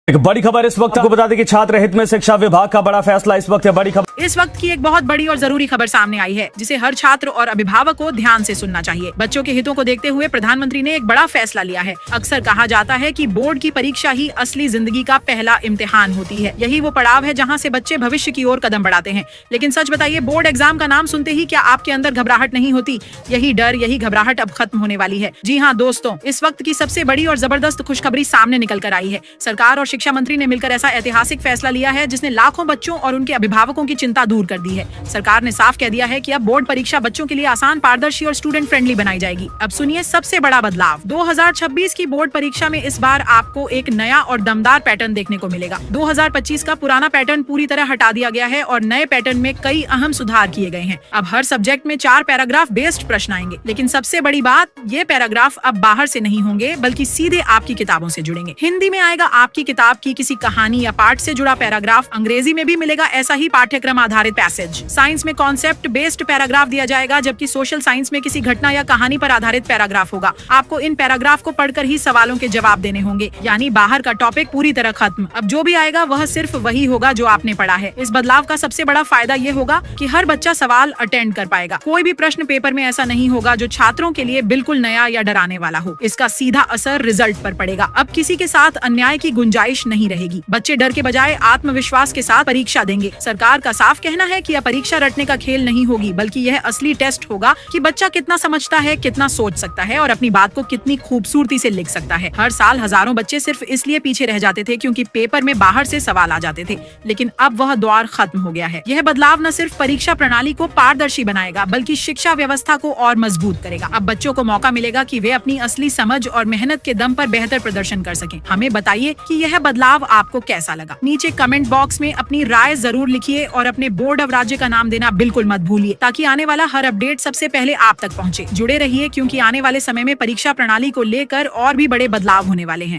एक बड़ी खबर इस वक्त आपको बता दें कि छात्र हित में शिक्षा विभाग का बड़ा फैसला इस वक्त है। बड़ी खबर इस वक्त की एक बहुत बड़ी और जरूरी खबर सामने आई है जिसे हर छात्र और अभिभावक को ध्यान से सुनना चाहिए। बच्चों के हितों को देखते हुए प्रधानमंत्री ने एक बड़ा फैसला लिया है। अक्सर कहा जाता है कि बोर्ड की परीक्षा ही असली जिंदगी का पहला इम्तिहान होती है। यही वो पड़ाव है जहाँ से बच्चे भविष्य की ओर कदम बढ़ाते हैं। लेकिन सच बताइए, बोर्ड एग्जाम का नाम सुनते ही क्या आपके अंदर घबराहट नहीं होती? यही डर, यही घबराहट अब खत्म होने वाली है। जी हाँ दोस्तों, इस वक्त की सबसे बड़ी और जबरदस्त खुशखबरी सामने निकल कर आई है। सरकार और शिक्षा मंत्री ने मिलकर ऐसा ऐतिहासिक फैसला लिया है जिसने लाखों बच्चों और उनके अभिभावकों की चिंता दूर कर दी है। सरकार ने साफ कह दिया है कि अब बोर्ड परीक्षा बच्चों के लिए आसान, पारदर्शी और स्टूडेंट फ्रेंडली बनाई जाएगी। अब सुनिए सबसे बड़ा बदलाव। 2026 की बोर्ड परीक्षा में इस बार आपको एक नया और दमदार पैटर्न देखने को मिलेगा। 2025 का पुराना पैटर्न पूरी तरह हटा दिया गया है और नए पैटर्न में कई अहम सुधार किए गए हैं। अब हर सब्जेक्ट में 4 पैराग्राफ बेस्ड प्रश्न आएंगे। लेकिन सबसे बड़ी बात, ये पैराग्राफ अब बाहर से नहीं होंगे बल्कि सीधे आपकी किताबों से जुड़ेंगे। हिंदी में आएगा आपकी किताब की किसी कहानी या पाठ से जुड़ा पैराग्राफ। अंग्रेजी में भी मिलेगा ऐसा ही पाठ्यक्रम आधारित पैसेज। साइंस में कॉन्सेप्ट बेस्ड पैराग्राफ दिया जाएगा, जबकि सोशल साइंस में किसी घटना या कहानी पर आधारित पैराग्राफ होगा। आपको इन पैराग्राफ को पढ़कर ही सवालों के जवाब देने होंगे, यानी बाहर का टॉपिक पूरी तरह खत्म। अब जो भी आएगा वह सिर्फ वही होगा जो आपने पढ़ा है। इस बदलाव का सबसे बड़ा फायदा ये होगा कि हर बच्चा सवाल अटेंड कर पाएगा। कोई भी प्रश्न पेपर में ऐसा नहीं होगा जो छात्रों के लिए बिल्कुल नया या डराने वाला हो। इसका सीधा असर रिजल्ट पर पड़ेगा। अब किसी के साथ अन्याय की गुंजाइश नहीं रहेगी। बच्चे डर के बजाय आत्मविश्वास के साथ परीक्षा देंगे। सरकार का साफ कहना है कि यह परीक्षा रटने का खेल नहीं होगी, बल्कि यह असली टेस्ट होगा कि बच्चा कितना समझता है, कितना सोच सकता है और अपनी बात को कितनी खूबसूरती से लिख सकता है। हर साल हजारों बच्चे सिर्फ इसलिए पीछे रह जाते थे क्योंकि पेपर में बाहर से सवाल आ जाते थे, लेकिन अब वह दौर खत्म हो गया है। यह बदलाव न सिर्फ परीक्षा प्रणाली को पारदर्शी बनाएगा बल्कि शिक्षा व्यवस्था को और मजबूत करेगा। अब बच्चों को मौका मिलेगा कि वे अपनी असली समझ और मेहनत के दम पर बेहतर प्रदर्शन कर सकें। हमें बताइए कि यह बदलाव आपको कैसा लगा। नीचे कमेंट बॉक्स में अपनी राय जरूर लिखिए और अपने बोर्ड ऑफ राज्य का नाम देना बिल्कुल मत भूलिए, ताकि आने वाला हर अपडेट सबसे पहले आप तक पहुंचे। जुड़े रहिए क्योंकि आने वाले समय में परीक्षा प्रणाली को लेकर और भी बड़े बदलाव होने वाले हैं।